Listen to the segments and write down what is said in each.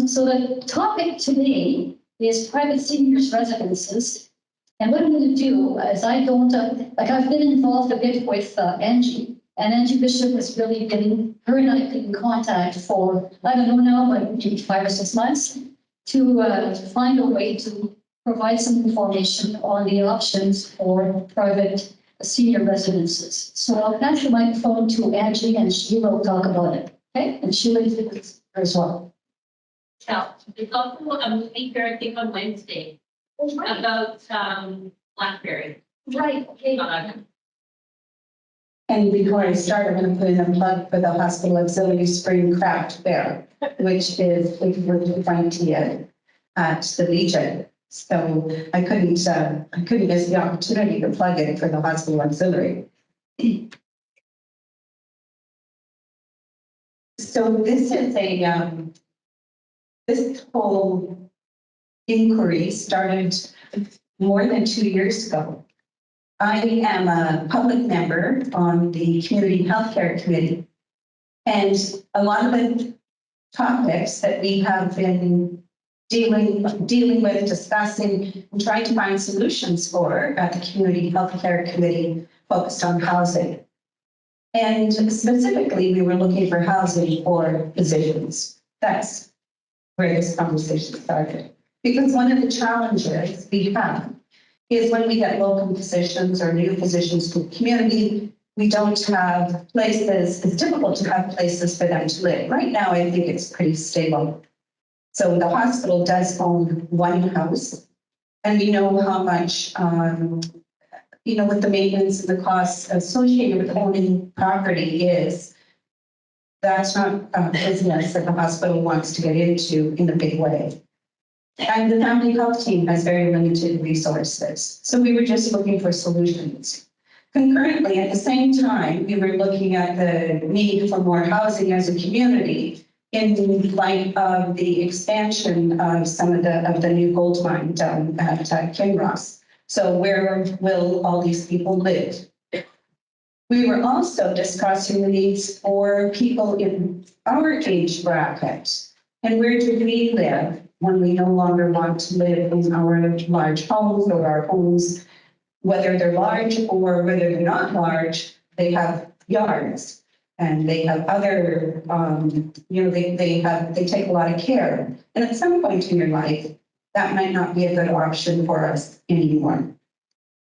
So the topic today is private seniors residences. And what I'm going to do is I've been involved a bit with Angie, and Angie Bishop has really been, her and I have been in contact for, I don't know now, like maybe 5 or 6 months, to find a way to provide some information on the options for private senior residences. So I'll pass the microphone to Angie, and she will talk about it. Okay, and Sheila is here as well. Yeah, there's also a movie here, I think on Wednesday, about Blackberry. Right, okay. And before I start, I'm going to put in a plug for the Hospital Auxiliary Spring Craft Fair, which is April 20th at the Legion. So I couldn't miss the opportunity to plug it for the Hospital Auxiliary. So this is this whole inquiry started more than 2 years ago. I am a public member on the Community Healthcare Committee. And a lot of the topics that we have been dealing with, discussing, and trying to find solutions for at the Community Healthcare Committee focused on housing. And specifically, we were looking for housing for physicians. That's where this conversation started. Because one of the challenges we have is when we get local physicians or new physicians to the community, we don't have places, it's difficult to have places for them to live. Right now, I think it's pretty stable. So the hospital does own one house, and we know how much, with the maintenance and the costs associated with owning property is, that's not a business that the hospital wants to get into in a big way. And the family health team has very limited resources. So we were just looking for solutions. Concurrently, at the same time, we were looking at the need for more housing as a community in light of the expansion of some of the new gold mine down at Kinross. So where will all these people live? We were also discussing the needs for people in our age bracket. And where do we live when we no longer want to live in our large homes or our homes, whether they're large or whether they're not large, they have yards and they have other, they take a lot of care. And at some point in your life, that might not be a good option for us anymore.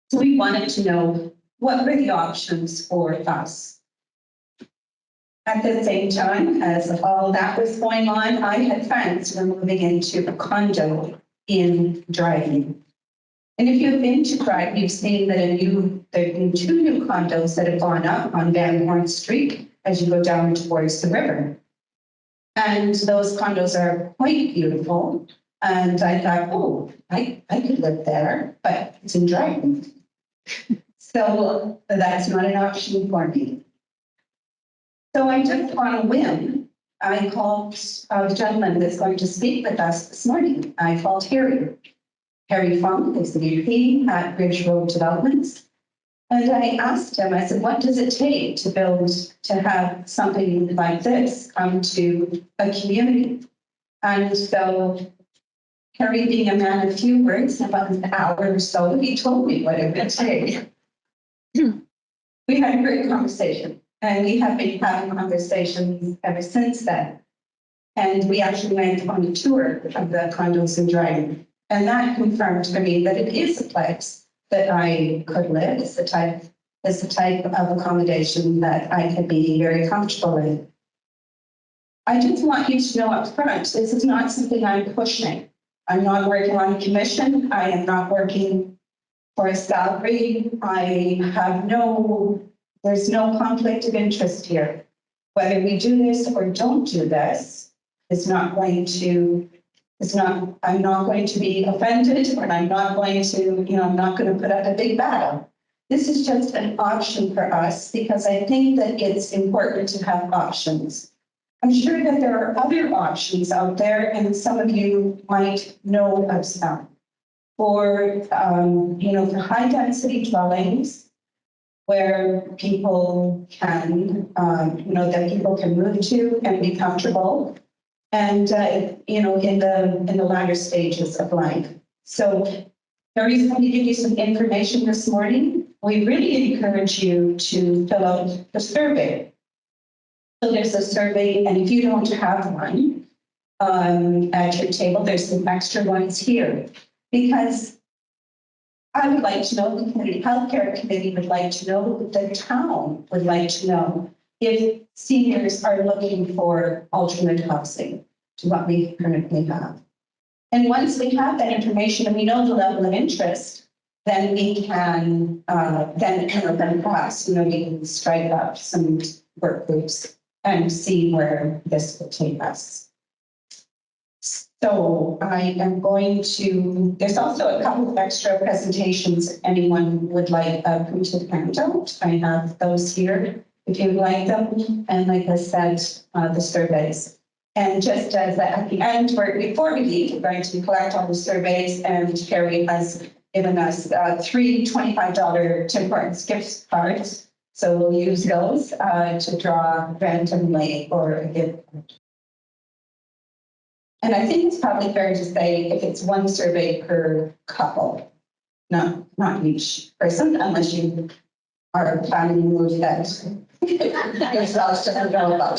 So we wanted to know what were the options for us. At the same time as all that was going on, I had friends who were moving into a condo in Dryden. And if you've been to Dryden, you've seen that there have been 2 new condos that have gone up on Van Horn Street as you go down towards the river. And those condos are quite beautiful. And I thought, oh, I could live there, but it's in Dryden. So that's not an option for me. So I just on a whim, I called the gentleman that's going to speak with us this morning. I called Harry. Harry Funk is the VP at Bridge Road Developments. And I asked him, I said, what does it take to have something like this come to a community? And so Harry, being a man of few words, about an hour or so, he told me what it would take. We had a great conversation. And we have been having conversations ever since then. And we actually went on a tour of the condos in Dryden. And that confirmed for me that it is a place that I could live. It's the type of accommodation that I could be very comfortable in. I just want you to know up front, this is not something I'm pushing. I'm not working on a commission. I am not working for a salary. There's no conflict of interest here. Whether we do this or don't do this, I'm not going to be offended, or I'm not going to put up a big battle. This is just an option for us because I think that it's important to have options. I'm sure that there are other options out there, and some of you might know of some. For high density dwellings, where people can, that people can move to and be comfortable. and, in the latter stages of life. So the reason we give you some information this morning, we really encourage you to fill out the survey. So there's a survey, and if you don't have one at your table, there's some extra ones here. Because I would like to know, the Community Healthcare Committee would like to know, the town would like to know if seniors are looking for alternate housing to what we currently have. And once we have that information and we know the level of interest, then we can, then perhaps, we can strike up some work groups and see where this will take us. So I am going to, there's also a couple of extra presentations if anyone would like a printed handout. I have those here if you would like them. And like I said, the surveys. And just as at the end, before we leave, we're going to collect all the surveys, and Carrie has given us 3 $25 Tim Hortons gift cards. So we'll use those to draw randomly or a gift card. And I think it's probably fair to say if it's one survey per couple, not each person, unless you are planning to move that. Yourselves to know about.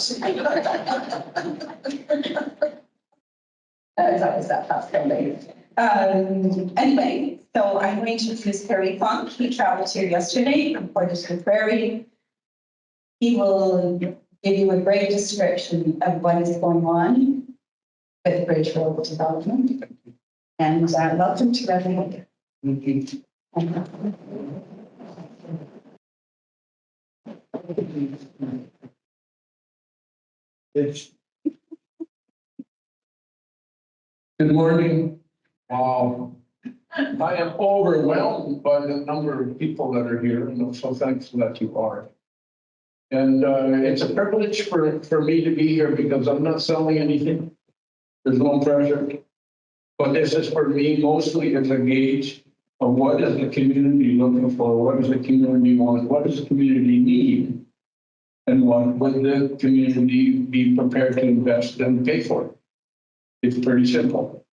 That is always that possibility. Anyway, so I'm going to introduce Harry Funk. He traveled here yesterday from Portage Prairie. He will give you a great description of what is going on with Bridge Road development. And welcome to Redwood. Good morning. I am overwhelmed by the number of people that are here, and I'm so thankful that you are. And it's a privilege for me to be here because I'm not selling anything. There's no pressure. But this is for me mostly as a gauge of what is the community looking for, what does the community want, what does the community need, and what would the community be prepared to invest and pay for. It's pretty simple.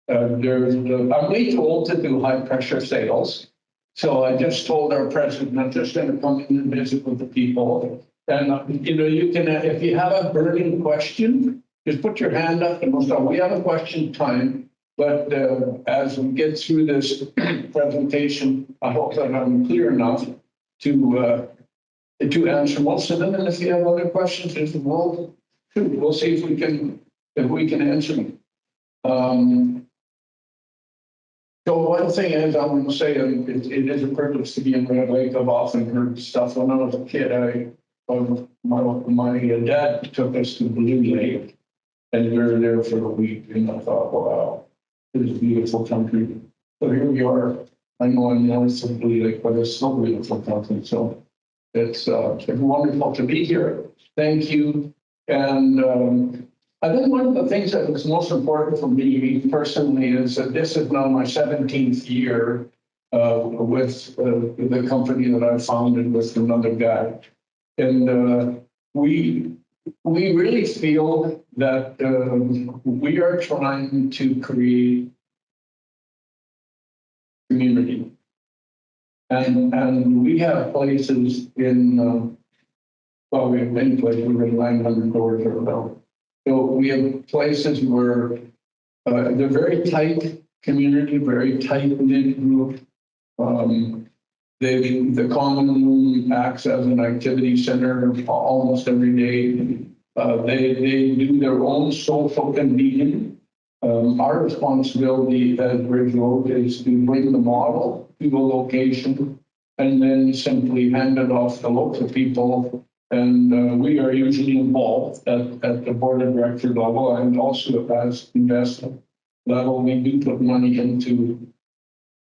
I'm way too old to do high pressure sales. So I just told our president, I'm just going to come in and visit with the people. And, you can, if you have a burning question, just put your hand up and we'll start. We have a question time, but as we get through this presentation, I hope that I'm clear enough to answer most of them. And if you have other questions, we'll see if we can answer them. So one thing is, I want to say it is a privilege to be in Red Lake. I've often heard stuff. When I was a kid, my dad took us to Blue Lake, and we were there for a week. And I thought, wow, this is a beautiful country. So here we are. I know I'm north of Blue Lake, but it's still a beautiful country. So it's wonderful to be here. Thank you. And I think one of the things that was most important for me personally is that this is now my 17th year with the company that I founded with another guy. And we really feel that we are trying to create community. And we have places in, well, we have many places, we're in 900 doors or so. So we have places where they're very tight community, very tight-knit group. The common room acts as an activity center almost every day. They do their own social convening. Our responsibility as Bridge Road is to bring the model to a location and then simply hand it off to local people. And we are usually involved at the board of director level and also as investment level. We do put money into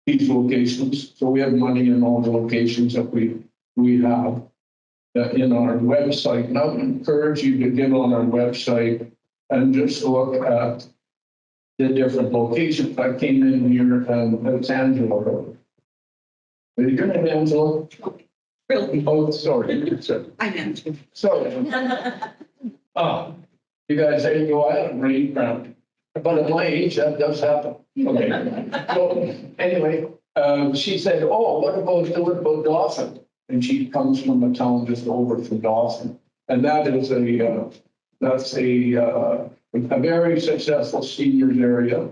these locations. So we have money in all the locations that we have in our website. And I would encourage you to get on our website and just look at the different locations. I came in here and it's Angela. Are you good, Angela? Really? Oh, sorry. I meant to. Sorry. You guys say, go, I had a brain cramp. But at my age, that does happen. Okay. So anyway, she said, oh, what about Dawson? And she comes from a town just over from Dawson. And that is that's a very successful seniors area.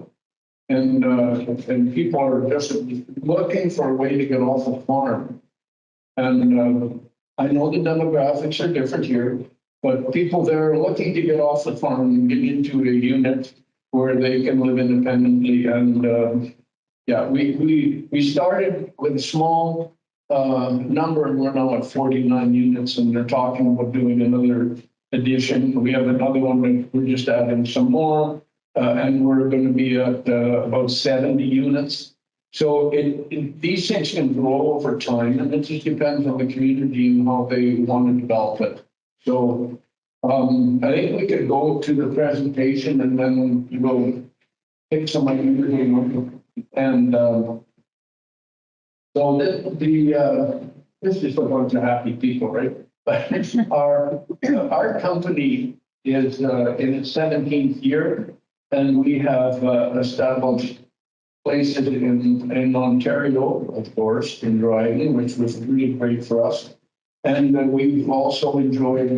And people are just looking for a way to get off the farm. And I know the demographics are different here, but people there are looking to get off the farm and get into a unit where they can live independently. And yeah, we started with a small number, and we're now at 49 units, and they're talking about doing another addition. We have another one that we're just adding some more, and we're going to be at about 70 units. So these things can grow over time, and it just depends on the community and how they want to develop it. So I think we could go to the presentation and then we'll pick some ideas. And so this is a bunch of happy people, right? But our company is in its 17th year, and we have established places in Ontario, of course, in Dryden, which was really great for us. And we've also enjoyed,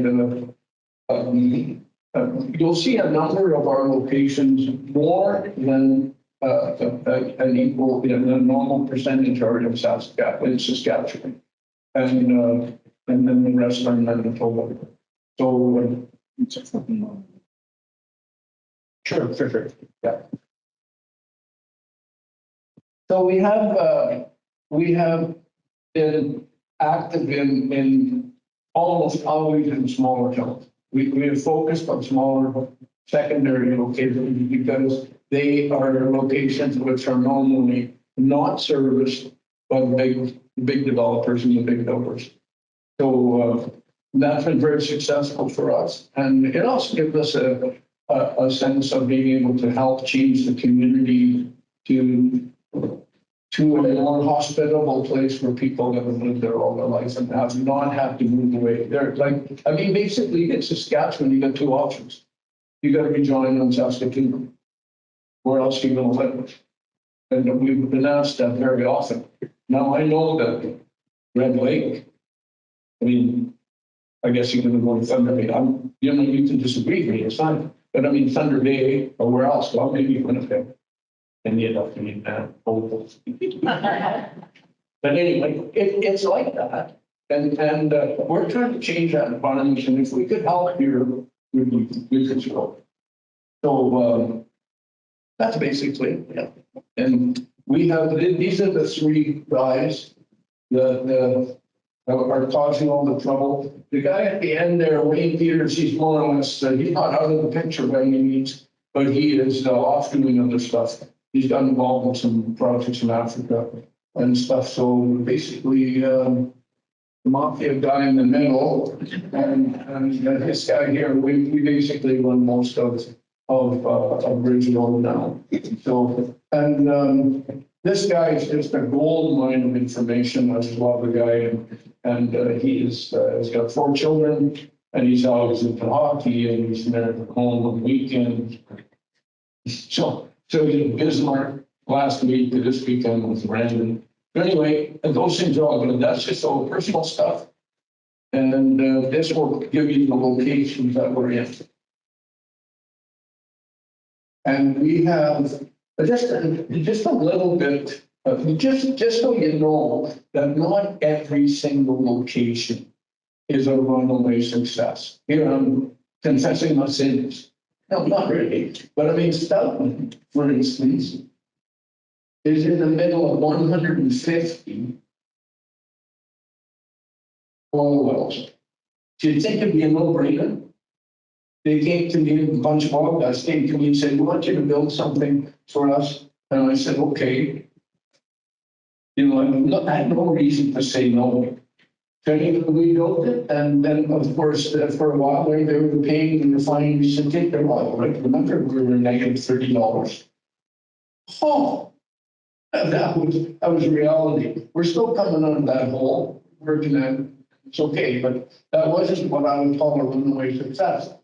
you'll see a number of our locations more than an equal, a normal percentage are in Saskatchewan. And then the rest are in Manitoba. So, sure, yeah. So we have been active in almost always in smaller towns. We have focused on smaller secondary locations because they are locations which are normally not serviced by the big developers and the big builders. So that's been very successful for us, and it also gives us a sense of being able to help change the community to a more hospitable place where people have lived there all their life and have not had to move away. They're like, I mean, basically in Saskatchewan, you got two options. You got to be joined on Saskatoon, where else are you going to live? And we've been asked that very often. Now I know that Red Lake, I mean, I guess you're going to go to Thunder Bay. You can disagree with me, it's fine. But I mean, Thunder Bay or where else? Well, maybe Winnipeg. And you end up in that hopeful. But anyway, it's like that. And we're trying to change that environment. And if we could help here, we could grow. So that's basically it. Yeah. And we have, these are the three guys that are causing all the trouble. The guy at the end there, Wayne Peters, he's more or less, he's not out of the picture by any means, but he is off doing other stuff. He's got involved in some projects in Africa and stuff. So basically, the mafia guy in the middle, and this guy here, we basically run most of Bridge Road now. So, and this guy is just a gold mine of information. I just love the guy, and he's got 4 children, and he's always into hockey, and he's there at home on the weekends. So he's in Bismarck last week, this weekend was Brandon. But anyway, and those things are all good. That's just all personal stuff. And this will give you the locations that we're in. And we have just a little bit, just so you know that not every single location is a runaway success. Here I'm confessing my sins. No, not really. But I mean, Stoutland, for instance, is in the middle of 150 oil wells. Do you think it'd be a no-brainer? They came to me, a bunch of oil guys came to me and said, we want you to build something for us. And I said, okay. You know, I had no reason to say no. So we built it, and then of course, for a while they were paying the refineries to take their oil, right? Remember, we were negative $30. Oh, that was reality. We're still coming out of that hole, working at it. It's okay, but that wasn't what I would call a runaway success.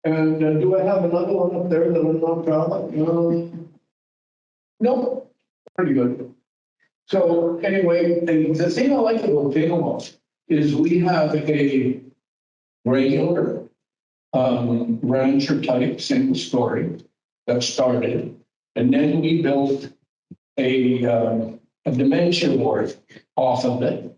And do I have another one up there that I'm not proud of? No, pretty good. So anyway, the thing I like about Pickleball is we have a regular rancher type single story that started. And then we built a dementia ward off of it.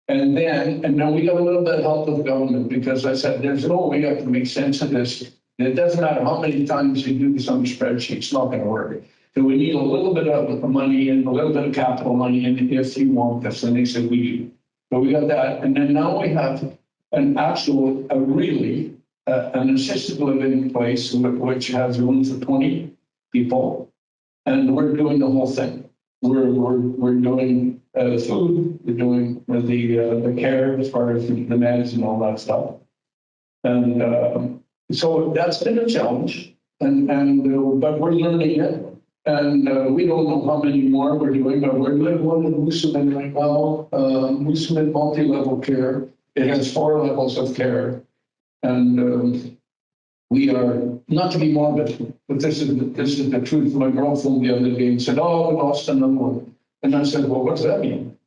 And then we got a little bit of help with government because I said, there's no way I can make sense of this. And it doesn't matter how many times you do this on the spreadsheet, it's not gonna work. So we need a little bit of money and a little bit of capital money in if you want this. And they said, we do. So we got that. And then now we have an actual, an assisted living place which has room for 20 people. And we're doing the whole thing. We're doing food, we're doing the care as far as the meds and all that stuff. And so that's been a challenge, but we're learning it. And we don't know how many more we're doing, but we're doing one in Moosomin right now, Moosomin multi-level care. It has 4 levels of care. And we are, not to be morbid, but this is the truth. My girlfriend the other day and said, oh, we lost another one. And I said, well, what's that mean?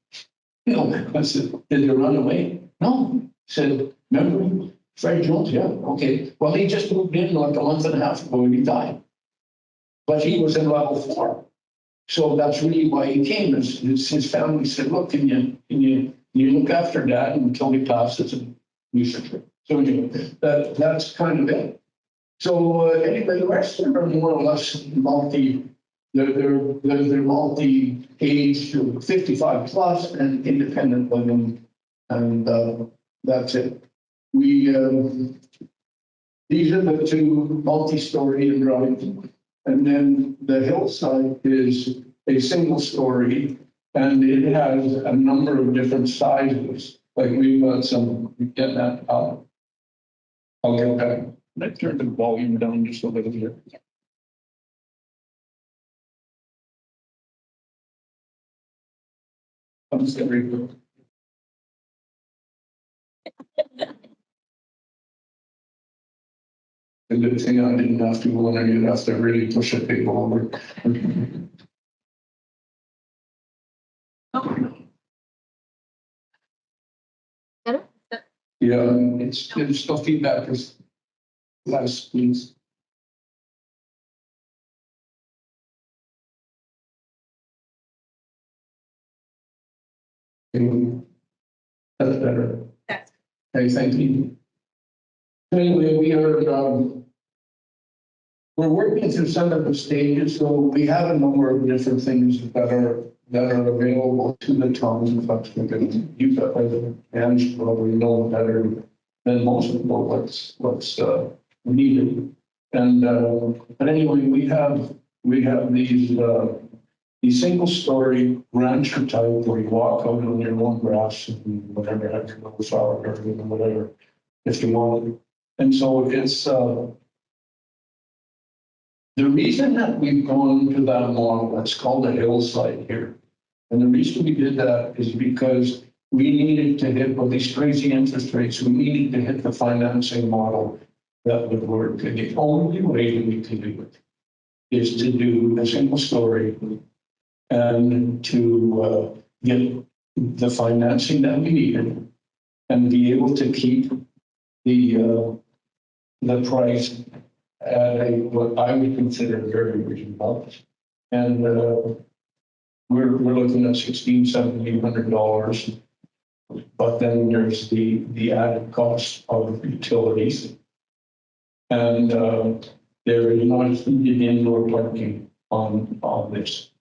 I said, did they run away? No. I said, remember Fred Jones? Yeah, okay. Well, he just moved in like a month and a half ago and he died. But he was in level 4. So that's really why he came. His family said, look, can you look after Dad until he passes? And we should. So anyway, that's kind of it. So anyway, the rest of them are more or less they're multi-age to 55 plus and independent living, and that's it. These are the 2 multi-story and drive, and then the hillside is a single story, and it has a number of different sizes. Like we've got some, get that out. I'll get that. Let's turn the volume down just a little bit. I'm sorry. The good thing I didn't have to when I did have to really push a people over. Yeah, it's still feedback is less, please. That's better. That's Hey, thank you. Anyway, we're working through some of the stages, so we have a number of different things that are available to the town. In fact, you and probably know better than most people what's needed. And but anyway, we have these single story rancher type where you walk out on your own grass and whatever, have your little flower garden and whatever, if you want. And so it's the reason that we've gone to that model, it's called a hillside here. And the reason we did that is because we needed to hit, with these crazy interest rates, we needed to hit the financing model that would work. And the only way that we can do it is to do a single story and to get the financing that we needed and be able to keep the price at what I would consider very reasonable. And we're looking at $1,600-$1,700, but then there's the added cost of utilities. And there is not heated indoor parking on this.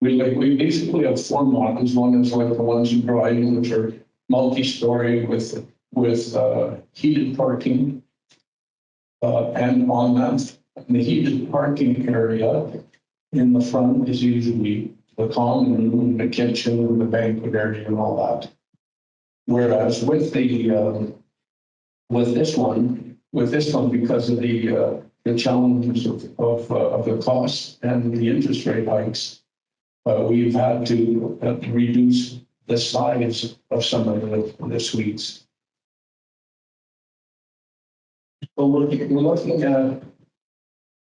We basically have 4 models. One is like the ones in Dryden, which are multi-story with heated parking. And on that, the heated parking area in the front is usually the common room, the kitchen, the banquet area, and all that. Whereas with this one, because of the challenges of the cost and the interest rate hikes, we've had to reduce the size of some of the suites. But we're looking at,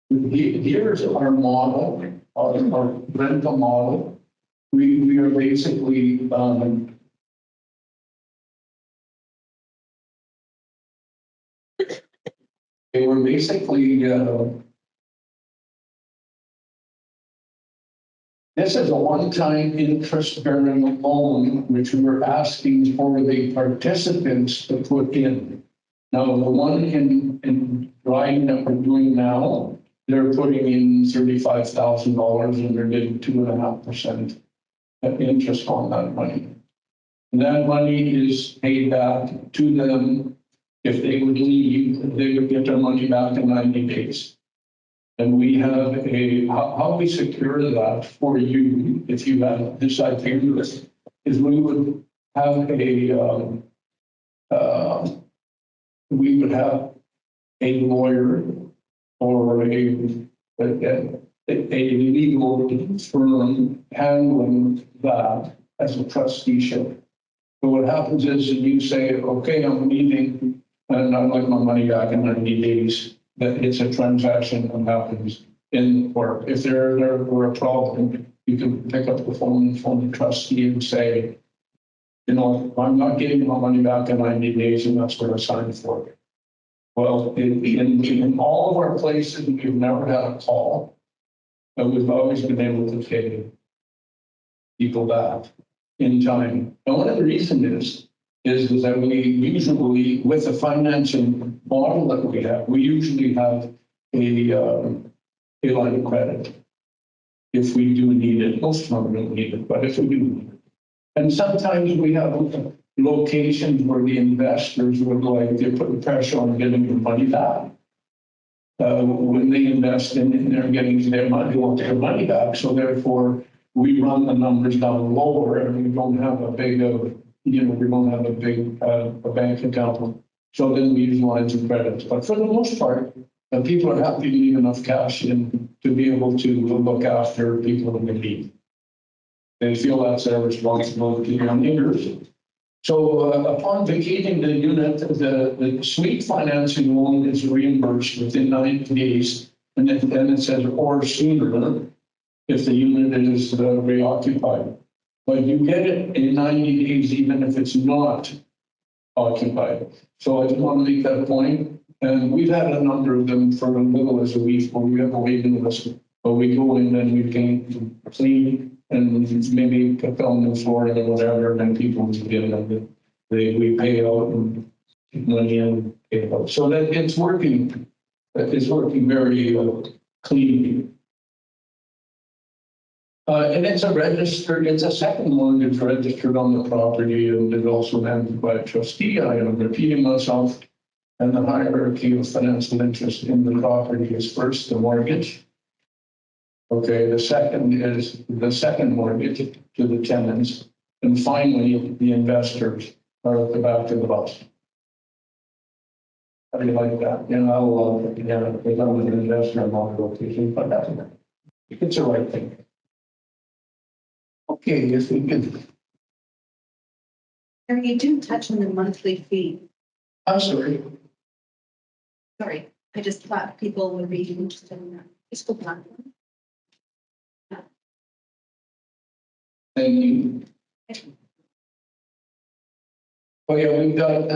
here's our model, our rental model. We are basically, they were basically, this is a one-time interest-bearing loan, which we were asking for the participants to put in. Now, the one in Dryden that we're doing now, they're putting in $35,000 and they're getting 2.5% interest on that money. And that money is paid back to them. If they would leave, they would get their money back in 90 days. And we have how we secure that for you, if you have decided to do this, is we would have we would have a lawyer or a legal firm handling that as a trusteeship. So what happens is you say, okay, I'm leaving and I'd like my money back in 90 days. That it's a transaction that happens in court. If there were a problem, you can pick up the phone and phone the trustee and say, you know, I'm not getting my money back in 90 days and that's what I signed for. Well, in all of our places, we've never had a call, but we've always been able to pay people back in time. And one of the reasons is that we usually, with the financing model that we have, we usually have a line of credit if we do need it. Most of them don't need it, but if we do need it. And sometimes we have locations where the investors would like, they're putting pressure on getting their money back. When they invest in they're getting their money, they want their money back. So therefore, we run the numbers down lower and we don't have a big we don't have a big bank account. So then we use lines of credit. But for the most part, people are happy to leave enough cash in to be able to look after people in need. They feel that's their responsibility to their neighbors. So upon vacating the unit, the suite financing loan is reimbursed within 90 days. And then it says, or sooner, if the unit is reoccupied. But you get it in 90 days, even if it's not occupied. So I just want to make that point. And we've had a number of them for as little as a week where we have a waiting list. But we go in and we can clean and maybe put on the floor or whatever, and then people get them. We pay out and money and pay out. So that it's working. It's working very cleanly. And it's a second mortgage registered on the property and it's also managed by a trustee. I am repeating myself. And the hierarchy of financial interest in the property is first the mortgage. Okay, the second is the second mortgage to the tenants. And finally, the investors are at the back of the bus. How do you like that? You know, because I'm an investor in multiple locations, but that's it's the right thing. Okay, yes, we can. And you do touch on the monthly fee. I'm sorry. Sorry, I just thought people would be interested in that. Fiscal platform. Thank you. Oh yeah, we've got,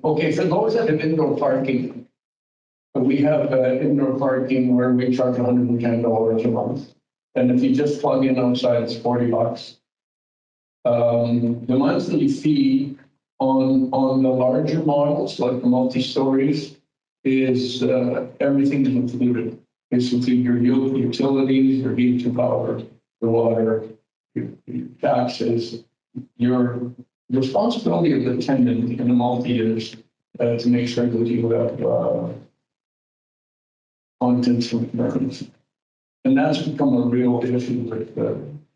okay, for those that have indoor parking, we have indoor parking where we charge $110 a month. And if you just plug in outside, it's $40. The monthly fee on the larger models, like the multi-stories, is everything is included. Basically, your utilities, your heat and power, the water, your taxes, your responsibility of the tenant in the multi is to make sure that you have contents returns. And that's become a real issue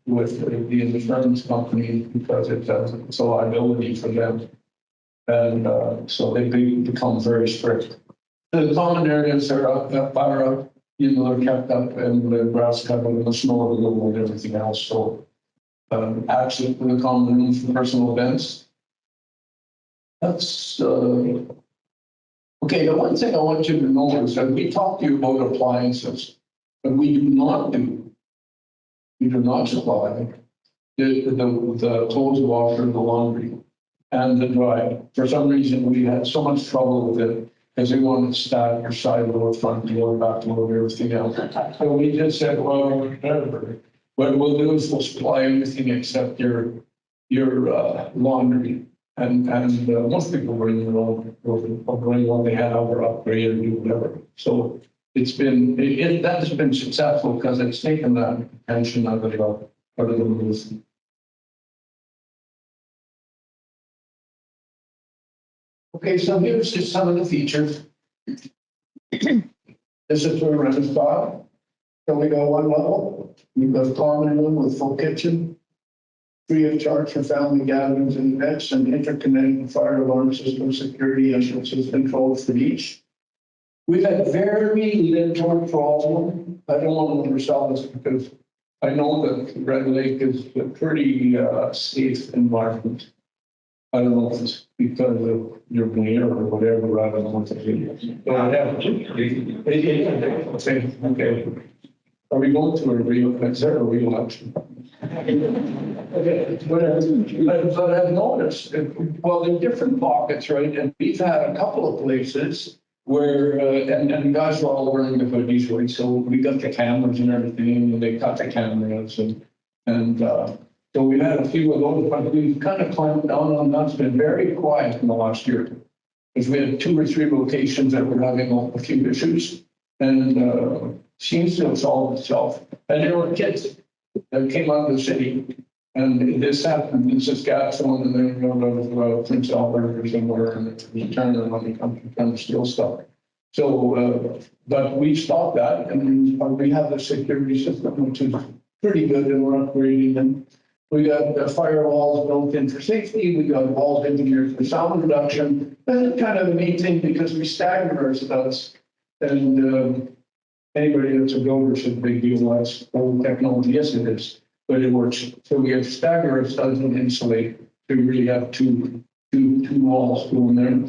with the insurance company because it's a liability for them. And so they become very strict. The common areas are up, they're kept up and the grass covered and the snow removal and everything else. So access to the common rooms for personal events. That's, okay, Okay, the one thing I want you to know is that we talked to you about appliances, but we do not supply the clothes washer, the laundry, and the dryer. For some reason, we had so much trouble with it, because they wanted to start your side load, front load, back load, everything else. So we just said, well, whatever. What we'll do is we'll supply everything except your laundry. And most people bring their own, or bring what they have or upgrade or do whatever. So it's been, that has been successful because it's taken that tension out of the rules. Okay, so here's just some of the features. This is where we're in style. So we got one level, we've got a common room with full kitchen, free of charge for family gatherings and events, and interconnected fire alarm system, security entrances controlled for each. We've had very little problem. I don't want to undersell this because I know that Red Lake is a pretty safe environment. I don't know if it's because of your mayor or whatever, I don't know what it is. But I have. Okay. Are we going to a re-election? Okay, but I've noticed, well, there are different pockets, right? And we've had a couple of places where, and the guys were all wearing the hoodies, right? So we got the cameras and everything, and they cut the cameras and so we had a few of those, but we've kind of clamped down on that. It's been very quiet in the last year. Because we had 2 or 3 locations that were having a few issues, and seems to have solved itself. And there were kids that came out of the city, and this happened in Saskatchewan, and then go to Prince Albert or somewhere, and it turned on the country, trying to steal stuff. So, but we stopped that, and we have the security system, which is pretty good, and we're upgrading them. We got the firewalls built in for safety. We got walls engineered for sound reduction. That's kind of a neat thing because we stagger our studs. And anybody that's a builder said big deal, that's old technology. Yes, it is, but it works. So we have stagger our studs and insulate to really have two walls going there.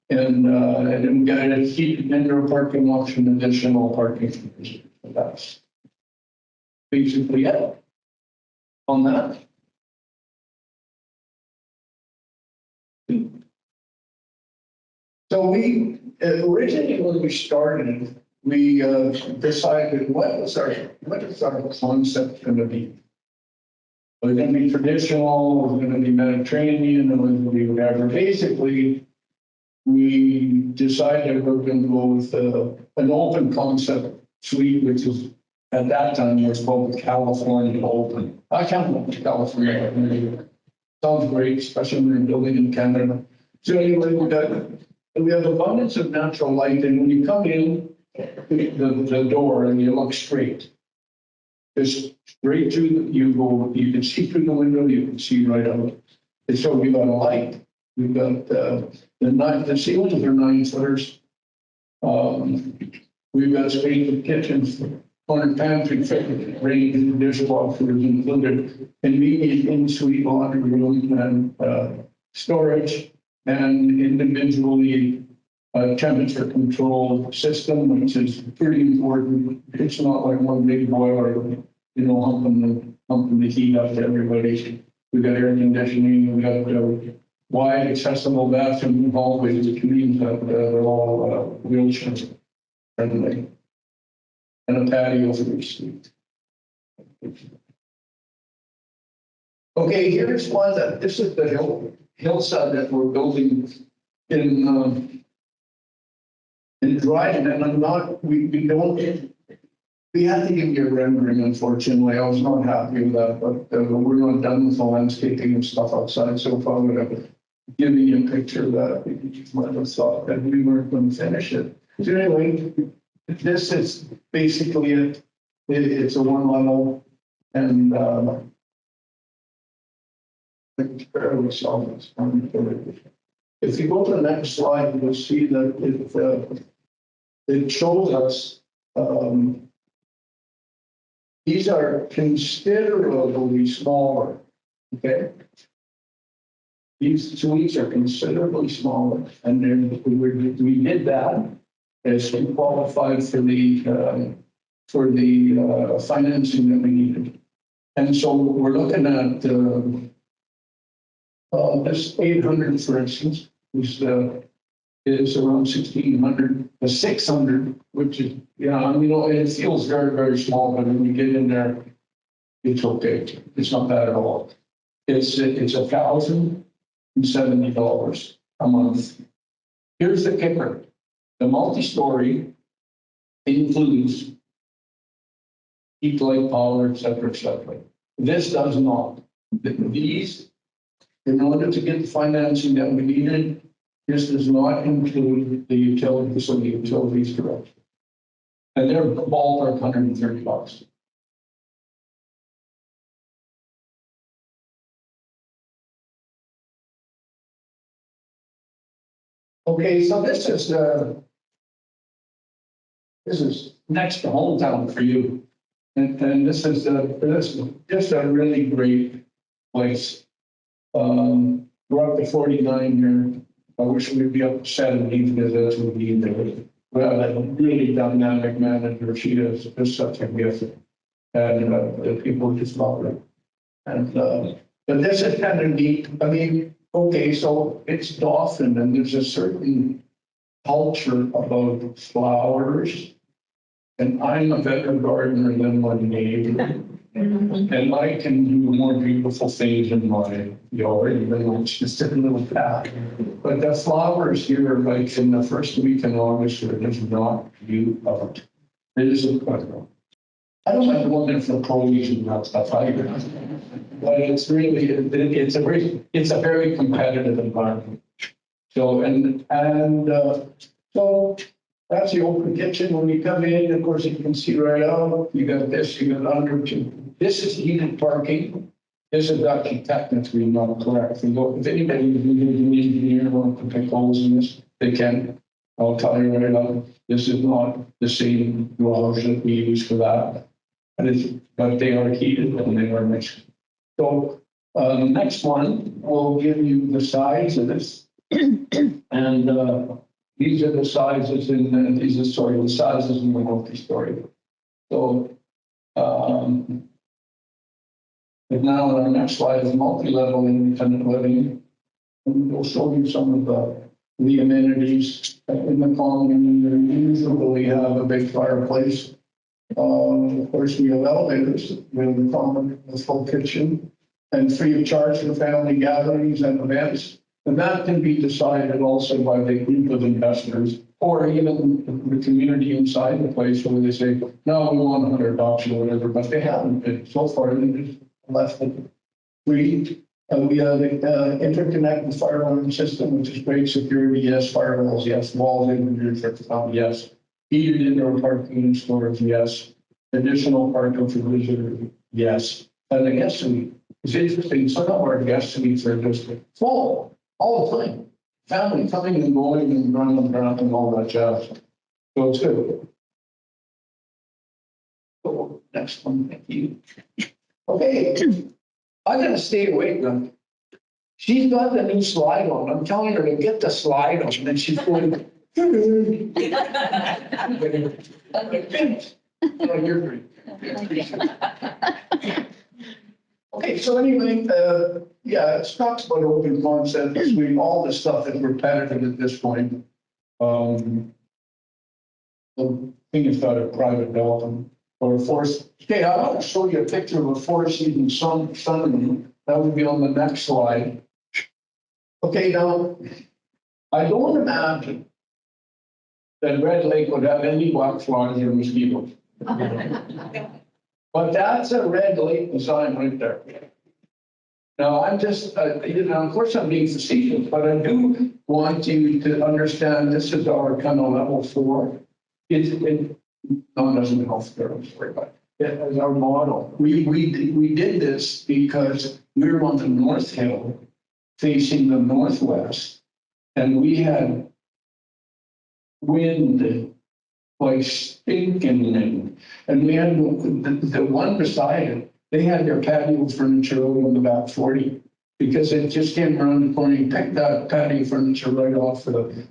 And then we got a heated indoor parking lots and additional parking. That's basically it on that. So we, originally when we started, we decided what is our concept going to be? Was it going to be traditional? Was it going to be Mediterranean? Or was it going to be whatever? Basically, we decided we we're going to go with an open concept suite, which is at that time was called California Open. I can't remember California. Sounds great, especially when you're building in Canada. So anyway, we have abundance of natural light, and when you come in the door and you look straight, just straight through, you can see through the window, you can see right out. And so we've got a light, we've got the ceilings are 9 footers. We've got spacious kitchens, corner pantry, range, dishwashers included, convenient in-suite laundry room and storage, and individually temperature control system, which is pretty important. It's not like one big boiler, humping the heat up to everybody. We got air conditioning, we got wide accessible bathroom hallways, which means that they're all wheelchair friendly, and a patio for each suite. Okay, here's one that this is the hillside that we're building in Dryden, and I'm not, we had to give you a rendering, unfortunately. I was not happy with that, but we're not done with the landscaping and stuff outside so far. I'm gonna give you a picture of that. You might have thought that we weren't going to finish it. So anyway, this is basically it. It's a 1 level, and it's fairly solid. If you go to the next slide, you'll see that it shows us these are considerably smaller. Okay. These suites are considerably smaller, and then we did that as we qualified for the financing that we needed. And so we're looking at this 800, for instance, is around 1,600, 600, which is, yeah, it feels very, very small, but when you get in there, it's okay. It's not bad at all. It's $1,070 a month. Here's the kicker. The multi-story includes heat, light, power, et cetera. This does not. These, in order to get the financing that we needed, this does not include the utilities, so the utilities direct. And they're ballpark $130. Okay, so this is next to hometown for you. And this is just a really great place. We're up to 49 here. I wish we'd be up to 70 because that's what we need there. We have a really dynamic manager. She is just such a gift. And the people just love her. And but this is kind of neat. I mean, okay, so it's Dauphin, and there's a certain culture about flowers. And I'm a better gardener than my neighbor. And I can do more beautiful things in my yard, even though it's just a little path. But the flowers here, like in the first week in August, are just not you out. It is incredible. I don't like looking for pros and that stuff either. But it's really, it's a very competitive environment. So, so that's the open kitchen. When you come in, of course, you can see right out, you got this, you got under. This is heated parking. This is actually technically not correct. If anybody is an engineer wants to pick holes in this, they can. I'll tell you right now, this is not the same garage that we use for that. But they are heated and they are mixed. So the next one will give you the size of this. And these are the sizes the sizes in the multi-story. So, but now our next slide is multi-level independent living. And we'll show you some of the amenities in the common. We usually have a big fireplace. Of course, we have elevators. We have the common, the full kitchen, and free of charge for family gatherings and events. And that can be decided also by the group of investors, or even the community inside the place where they say, no, we want $100 or whatever, but they haven't been so far. They just left it free. We have the interconnected fire alarm system, which is great security. Yes, firewalls, yes, walls, yes. Heated indoor parking and storage, yes. Additional parking for visitors, yes. And the guest suite, it's interesting. Some of our guest suites are just full all the time. Family coming and going and running around and all that jazz. So it's good. So next one, thank you. Okay, I'm gonna stay awake now. She's got the new slide on. I'm telling her to get the slide on, and she's going. Oh, you're great. Okay, so anyway, yeah, it talks about open concept. All this stuff is repetitive at this point. The thing has got a private development or a forest. Okay, I want to show you a picture of a four-season sun. That would be on the next slide. Okay, now I don't imagine that Red Lake would have any black flies or mosquitoes. But that's a Red Lake design right there. Now, I'm just, of course I'm being facetious, but I do want you to understand this is our kind of level 4. No, it doesn't healthcare, I'm sorry, but it is our model. We did this because we were on the North Hill facing the Northwest, and we had wind like stinking wind. And we had the one beside it, they had their patio furniture over on the back 40. Because it just came around the corner, you picked that patio furniture right off the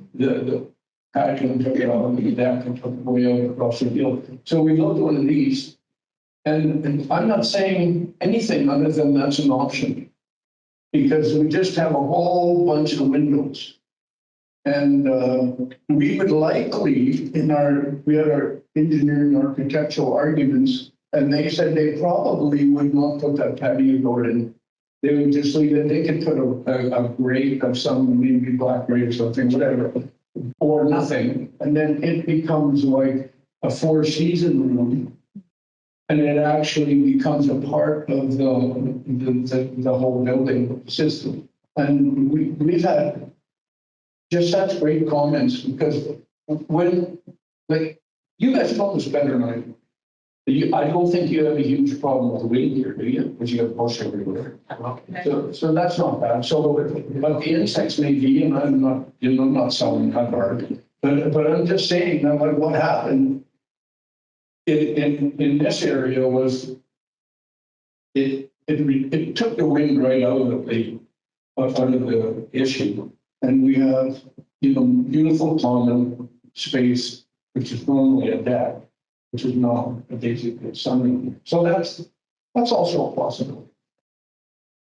patio and took it out on the deck and took it way out across the field. So we built one of these. And I'm not saying anything other than that's an option. Because we just have a whole bunch of windows. And we would likely, we had our engineering architectural arguments, and they said they probably would not put that patio door in. They would just leave it, they could put a grate of some, maybe black grate or something, whatever, or nothing. And then it becomes like a four-season room. And it actually becomes a part of the whole building system. And we've had just such great comments because when, like, you guys know this better than I do. I don't think you have a huge problem with the wind here, do you? Because you have bush everywhere. So that's not bad. So, but the insects may be, and I'm not, I'm not selling that hard. But I'm just saying that like what happened in this area was it took the wind right out of the issue. And we have, beautiful common space, which is normally a deck, which is now basically something. So that's also a possibility.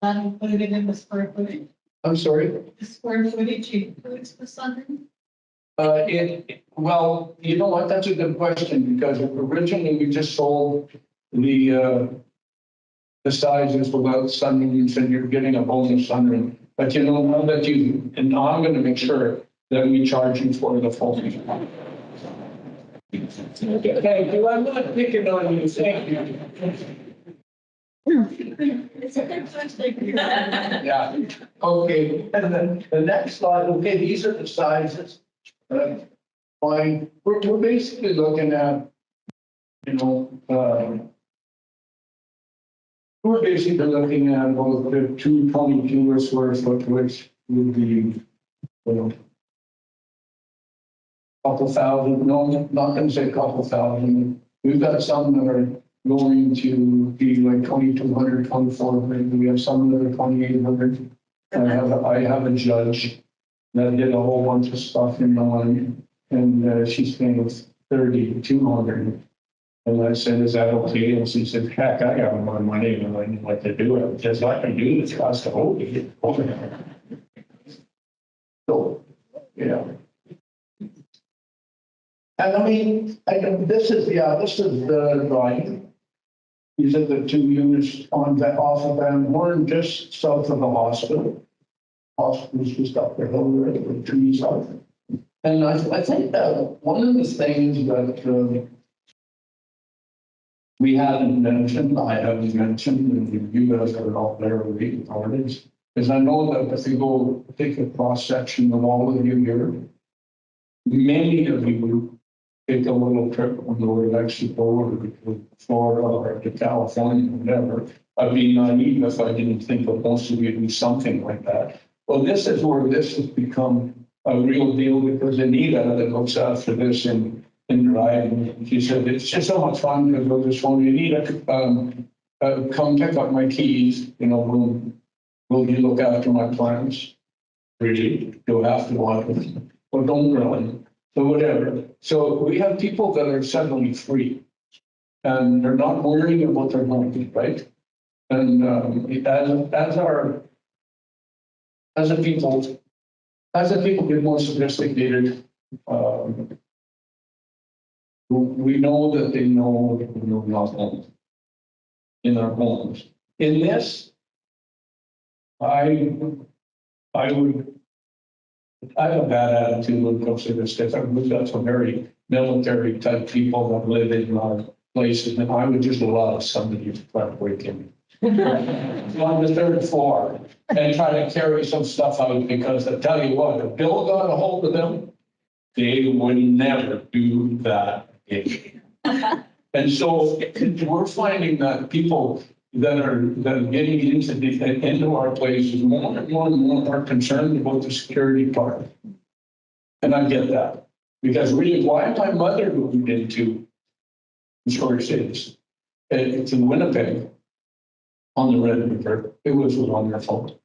Put it in the square footage. I'm sorry. The square footage includes the sunroom? Well, you know what? That's a good question because originally we just sold the sizes without sunrooms and you're getting a bonus sunroom. But now that and now I'm going to make sure that we charge you for the full. Thank you. I'm not picking on you. Thank you. Yeah. Okay. And then the next slide. Okay, these are the sizes. Fine. We're basically looking at, we're basically looking at both the 222 square foot, which would be, couple thousand, no, not going to say couple thousand. We've got some that are going to be like 2,200, 2,400. We have some that are 2,800. I have a judge that did a whole bunch of stuff in one, and she's paying us 3,200. And I said, is that okay? And she said, heck, I got more money and I know what to do. I just I can do this cost to hold it. So, yeah. And I mean, this is the drawing. These are the two units off of Van Horn, just south of the hospital. Hospital's just up the hill, the trees south. And I think that one of the things that we haven't mentioned, I haven't mentioned, and you guys are all there reading orders, is I know that if you go take a cross section of all of you here, many of you take a little trip on the way to Mexico or to Florida or to California, whatever. I'd be naive if I didn't think that most of you do something like that. Well, this is where this has become a real deal because Anita that looks after this in Drive, she said, it's just so much fun because we'll just phone Anita, come pick up my keys, will you look after my plants? Really? You'll have to watch it. Well, don't really. So whatever. So we have people that are suddenly free and they're not worrying about their money, right? And as the people get more sophisticated, we know that they know nothing in their homes. In this, I have a bad attitude when it comes to this stuff. We've got some very military type people that live in our places, and I would just allow somebody to try to break in on the third floor and try to carry some stuff out because I tell you what, if Bill got a hold of them, they would never do that again. And so we're finding that people that are getting into our places more and more are concerned about the security part. And I get that. Because really, why my mother moved into, I'm sorry to say this, it's in Winnipeg on the Red River. It was wonderful.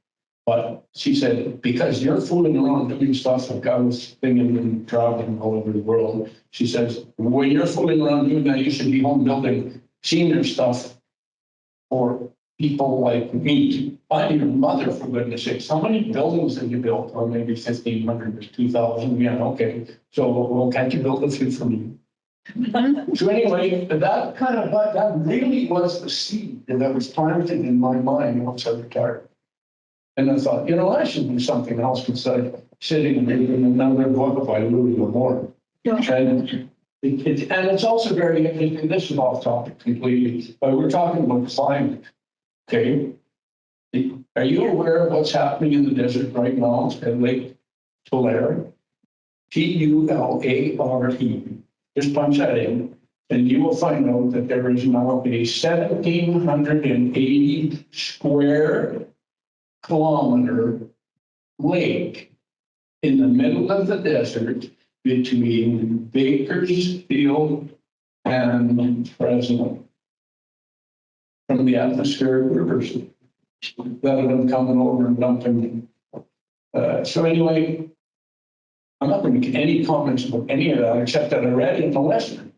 But she said, because you're fooling around doing stuff like I was thinking and traveling all over the world, she says, when you're fooling around doing that, you should be home building senior stuff for people like me. I'm your mother, for goodness sakes. How many buildings have you built? Or maybe 1,500 or 2,000? Yeah, okay. So, well, can't you build a few for me? So anyway, that really was the seed that was planted in my mind once I retired. And I thought, you know, I should do something else besides sitting and reading another book by Louis L'Amour. And it's also very, and this is off topic completely, but we're talking about climate. Okay. Are you aware of what's happening in the desert right now at Lake Tulare? Tulare. Just punch that in, and you will find out that there is now a 1,780 square kilometer lake in the middle of the desert between Bakersfield and Fresno from the atmospheric rivers that have been coming over and dumping. So anyway, I'm not going to make any comments about any of that, except that I read it in the Western.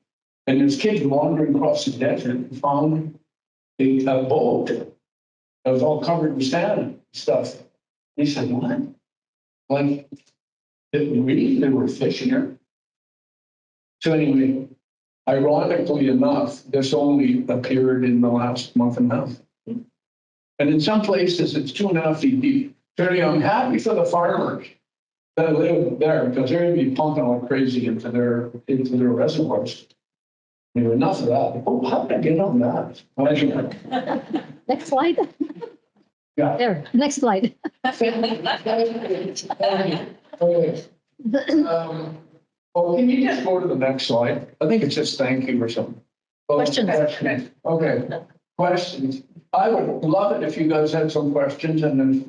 And there's kids wandering across the desert and found a boat that was all covered with sand and stuff. They said, what? Like, really? They were fishing here? So anyway, ironically enough, this only appeared in the last month and a half. And in some places, it's 2.5 feet deep. So I'm happy for the farmers that live there, because they're going to be pumping like crazy into their reservoirs. Enough of that. Oh, how did I get on that? Next slide. Yeah. There, next slide. Okay. Well, can you just go to the next slide? I think it says thank you or something. Questions. Okay, questions. I would love it if you guys had some questions, and if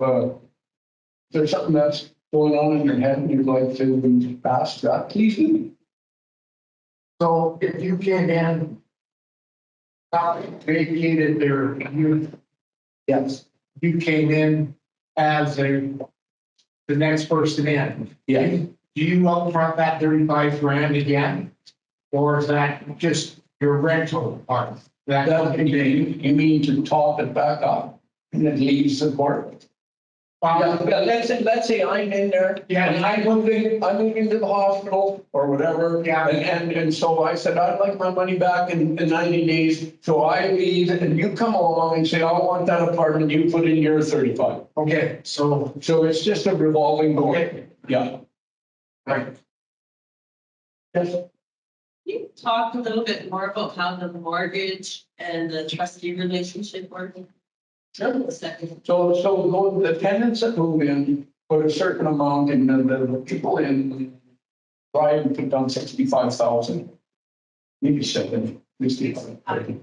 there's something that's going on in your head and you'd like to ask that, please do. So if you came in, vacated their youth, Yes. you came in as the next person in. Yeah. Do you upfront that 35 grand again? Or is that just your rental part? You mean to top it back up and then leave support? Yeah, let's say I'm in there. Yeah. And I'm moving to the hospital or whatever. Yeah. And so I said, I'd like my money back in 90 days. So I leave and you come along and say, I want that apartment, you put in your 35. Okay, so, So it's just a revolving door. okay, Yeah. right. Yes. Can you talk a little bit more about how the mortgage and the trustee relationship work? Sure. A second. So the tenants that move in put a certain amount in, the people in Brian put down 65,000. Maybe 65,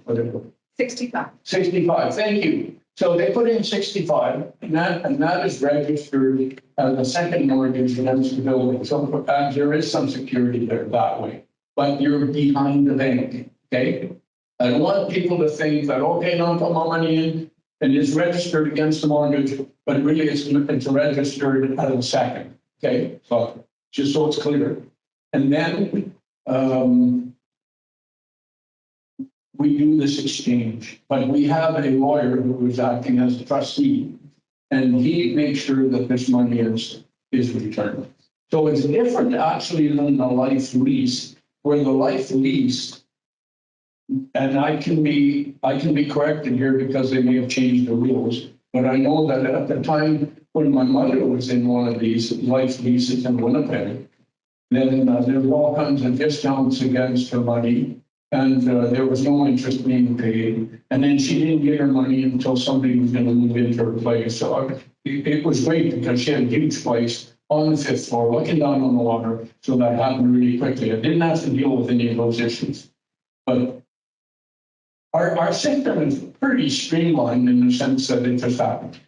whatever. 65. 65, thank you. So they put in 65, and that is registered as a second mortgage against the building. So there is some security there that way, but you're behind the bank, okay? I don't want people to think that, okay, now I'm putting my money in, and it's registered against the mortgage, but really it's registered as a second, okay? So just so it's clear. And then we do this exchange, but we have a lawyer who is acting as a trustee, and he makes sure that this money is returned. So it's different actually than the life lease, where the life lease, and I can be corrected here because they may have changed the rules, but I know that at the time when my mother was in one of these life leases in Winnipeg, then there were all kinds of discounts against her money, and there was no interest being paid. And then she didn't get her money until somebody was going to move into her place. So it was great because she had a huge place on the 5th floor, looking down on the water. So that happened really quickly. I didn't have to deal with any of those issues. But our system is pretty streamlined in the sense that it just happened.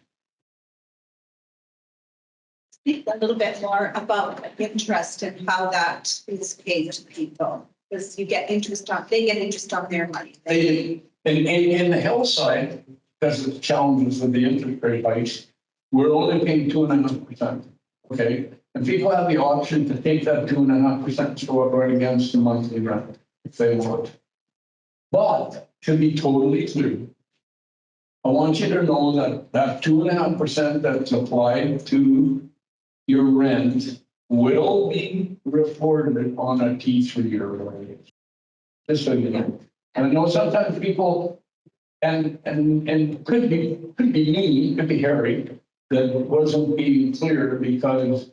Speak a little bit more about interest and how that is paid to people. Because you get interest on, they get interest on their money. In the hillside, because of the challenges of the interest rate hikes, we're only paying 2.5%, okay? And people have the option to take that 2.5%, throw it right against the monthly rent if they want. But to be totally clear, I want you to know that that 2.5% that's applied to your rent will be reported on a T3 or just so you know. And I know sometimes people, and could be me, could be Harry, that wasn't being clear because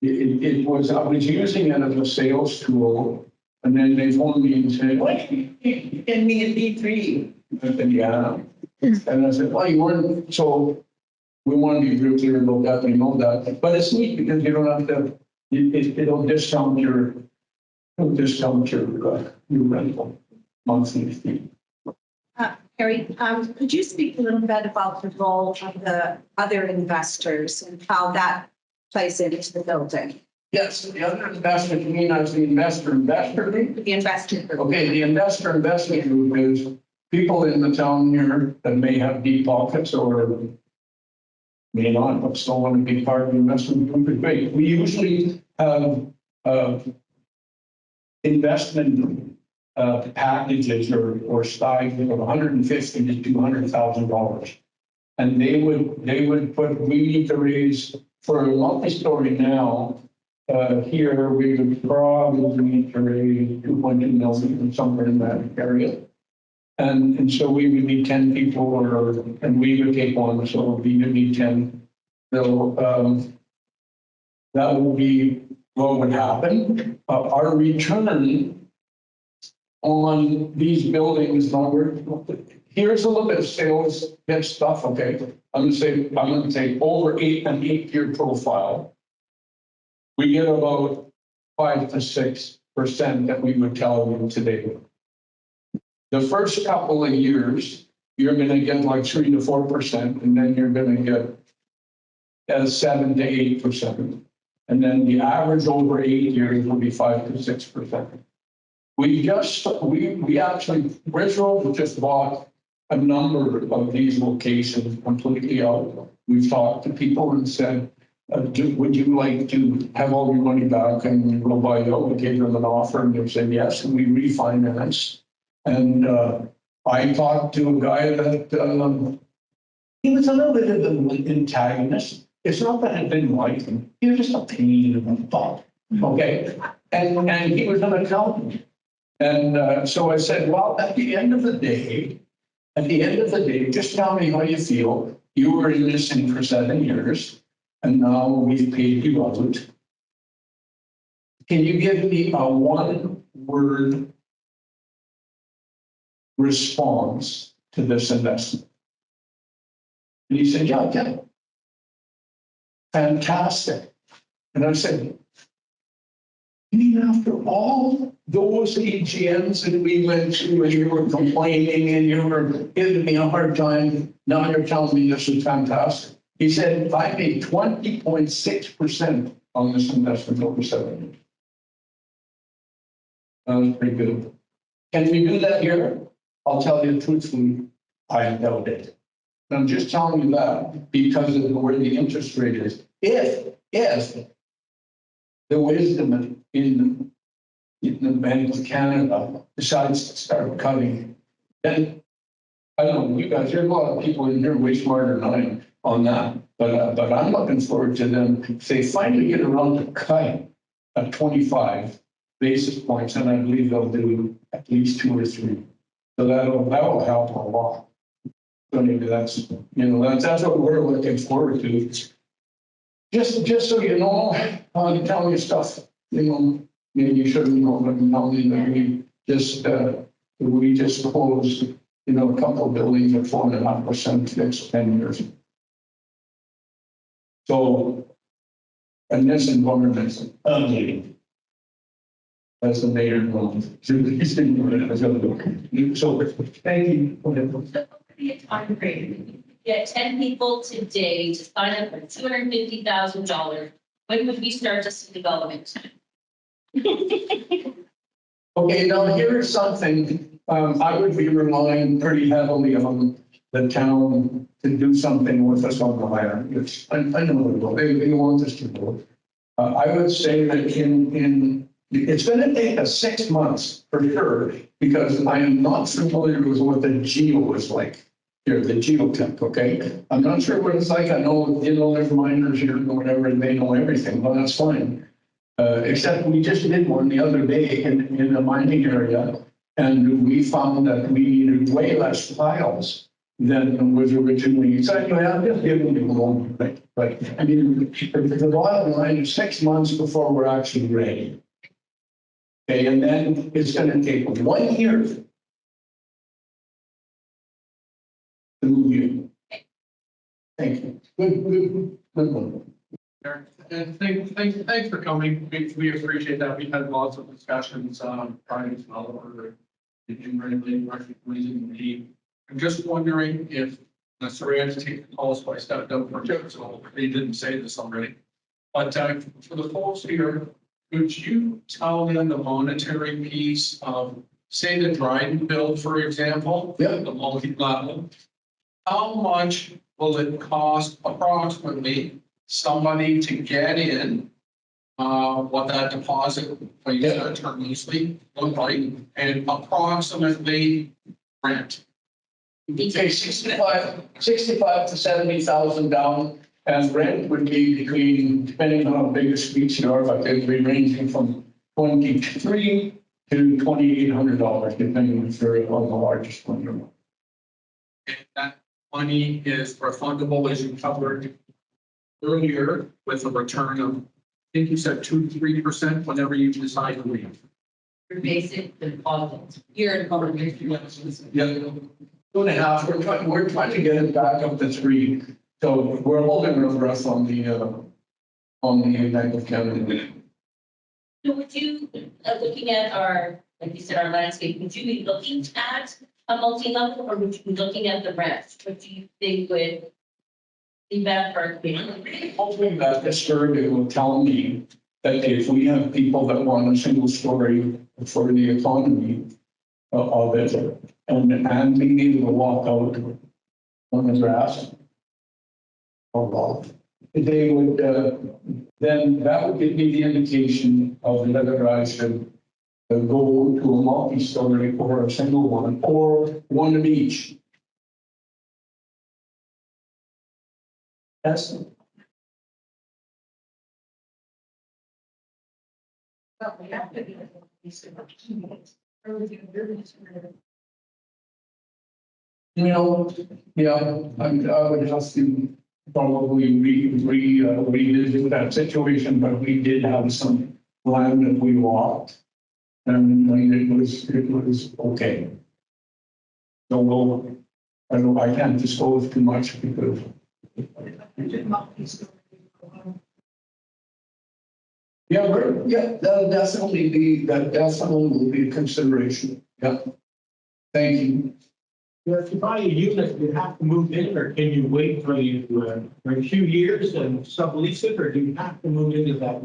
it was, I was using it as a sales tool. And then they phoned me and said, what, you get me a D3? I said, yeah. And I said, well, you weren't, so we want to be real clear about that, we know that. But it's neat because you don't have to, it'll discount your rental monthly fee. Harry, could you speak a little bit about the role of the other investors and how that plays into the building? Yes, the other investment, you mean as the investor group? The investor group. Okay, the investor group is people in the town here that may have deep pockets or may not, but still want to be part of the investment group. Is great. We usually have investment packages or styles of $150,000 to $200,000. And they would put, we need to raise for a multi-story now. Here, we would probably need to raise 2.2 million, somewhere in that area. And so we would need 10 people and we would take one, so we would need 10. So that would be what would happen. Our return on these buildings, here's a little bit of sales pitch stuff, okay? I'm gonna say over an 8-year profile. We get about 5 to 6% that we would tell you today. The first couple of years, you're going to get like 3 to 4%, and then you're going to get 7 to 8%. And then the average over 8 years will be 5 to 6%. We actually, Ridge Road just bought a number of these locations completely out. We've talked to people and said, would you like to have all your money back and we'll buy it out? We gave them an offer and they said yes, and we refinanced. And I talked to a guy that he was a little bit of an antagonist. It's not that I didn't like him. He was just a pain in the butt. Okay. And he was an accountant. And so I said, well, at the end of the day, just tell me how you feel. You were in this thing for 7 years. And now we've paid you out. Can you give me a one-word response to this investment? And he said, yeah. Fantastic. And I said, you mean after all those AGMs that we went through and you were complaining and you were giving me a hard time, now you're telling me this is fantastic? He said, I made 20.6% on this investment over 7 years. That was pretty good. Can we do that here? I'll tell you truthfully, I doubt it. I'm just telling you that because of where the interest rate is. If the wisdom in the Bank of Canada decides to start cutting, then I don't know, you guys, there's a lot of people in here way smarter than I am on that, but I'm looking forward to them if they finally get around to cutting at 25 basis points, and I believe they'll do at least 2 or 3. So that'll help a lot. So maybe that's what we're looking forward to. Just so you know, I'm telling you stuff, maybe you shouldn't know, but tell me that we just closed, a couple of buildings at 4.5% fixed 10 years. So, and this environment is ugly. As the mayor knows. So, thank you. So there could be a time frame. Get 10 people today to sign up for $250,000. When would we start to see development? Okay, now here's something, I would be relying pretty heavily on the town to do something with us on the land, which I know they will. They want us to do it. I would say that it's going to take us 6 months for sure, because I am not familiar with what the geo is like here, the geotech, okay? I'm not sure what it's like. I know, there's miners here or whatever, and they know everything, but that's fine. Except we just did one the other day in a mining area, and we found that we needed way less files than was originally, so anyway, I'm just giving you a moment, right? But I mean, the bottom line is 6 months before we're actually ready. Okay, and then it's gonna take 1 year to move you. Thank you. Good one. And thanks for coming. We appreciate that. We've had lots of discussions, prior to developer and really recognizing the need. I'm just wondering if, sorry, I had to take the calls, so I stepped up for it, so they didn't say this already. But, for the folks here, could you tell them the monetary piece of, say, the Dryden build, for example? Yeah. The multi-level. How much will it cost approximately somebody to get in, what that deposit, if I use that term loosely, look like, and approximately rent? Okay, 65 to 70,000 down, and rent would be between, depending on how big the suites you are, but they'd be ranging from $23,000 to $2,800, depending if you're on the largest one. And that money is refundable, as you covered earlier, with a return of, I think you said 2 to 3% whenever you decide to leave. Your basic deposit. You're Yeah, 2.5, we're trying to get it back up to 3, so we're holding our breath on the Bank of Canada. So would you, looking at our, like you said, our landscape, would you be looking at a multi-level, or would you be looking at the rest? What do you think would be better? Hoping that the survey will tell me that if we have people that want a single story for the economy of it, and being able to walk out on the grass, or walk, they would, then that would give me the indication of whether I should go to a multi-story or a single one, or one of each. That's yeah, I would have to probably revisit that situation, but we did have some land that we walked. And it was okay. So I can't disclose too much because. Yeah, that'll definitely will be a consideration. Yeah. Thank you. If you buy a unit, you have to move in, or can you wait for a few years and sublease it, or do you have to move into that?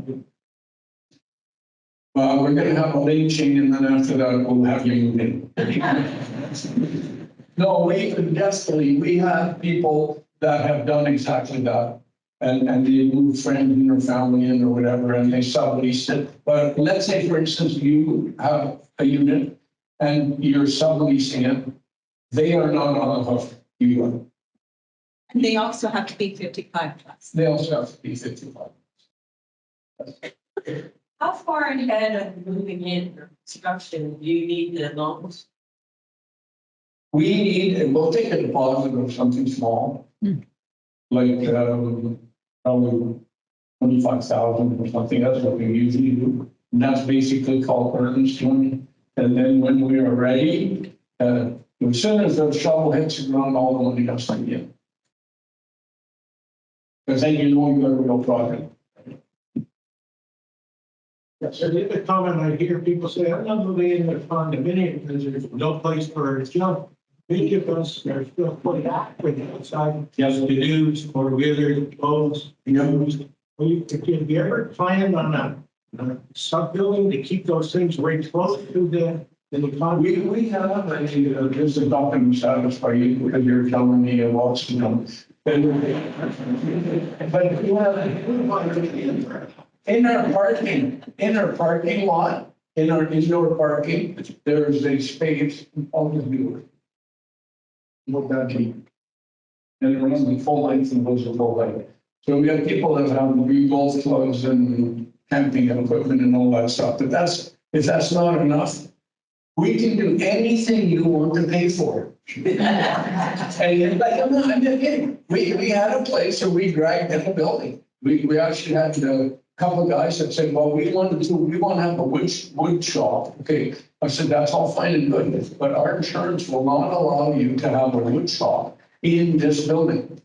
We're gonna have a lynching, and then after that, we'll have you move in. No, we have people that have done exactly that. And they move friends in or family in or whatever, and they sublease it. But let's say, for instance, you have a unit and you're subleasing it. They are not on the hook, you are. And they also have to be 55 plus. They also have to be 55. How far ahead of moving in for construction do you need the loans? We'll take a deposit of something small. Like, probably 25,000 or something. That's what we usually do. And that's basically called earnest money. And then when we are ready, as soon as the shovel hits the ground, all the money comes in. Because then you know you got a real project. Yeah, so the other comment I hear people say, I'm not moving in a condominium because there's no place for a jump. Many of us are still put active outside. Yes. The news or whether clothes, news. If you ever plan on a sub building to keep those things very close to the in the con. We have, I mean, this is not going to satisfy you because you're telling me what's to come. But you have, in our parking lot, in our indoor parking, there's a space on the viewer. What that be? And it runs the full length and goes the full length. So we have people that have golf clubs and camping equipment and all that stuff, but if that's not enough, we can do anything you want to pay for. And like, I'm not kidding. We had a place where we dragged in a building. We actually had a couple of guys that said, well, we want to have a wood shop. Okay. I said, that's all fine and good, but our insurance will not allow you to have a wood shop in this building.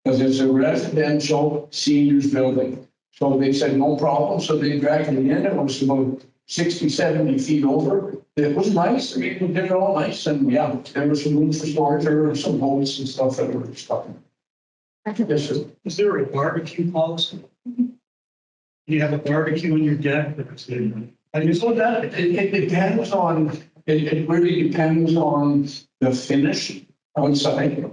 Because it's a residential seniors building. So they said, no problem. So they dragged it in. It was about 60, 70 feet over. It was nice. I mean, we did it all nice. And yeah, there was some room for storage. There were some boats and stuff that were stuck. Yes, sir. Is there a barbecue policy? You have a barbecue on your deck? And you saw that, it depends on, it really depends on the finish outside.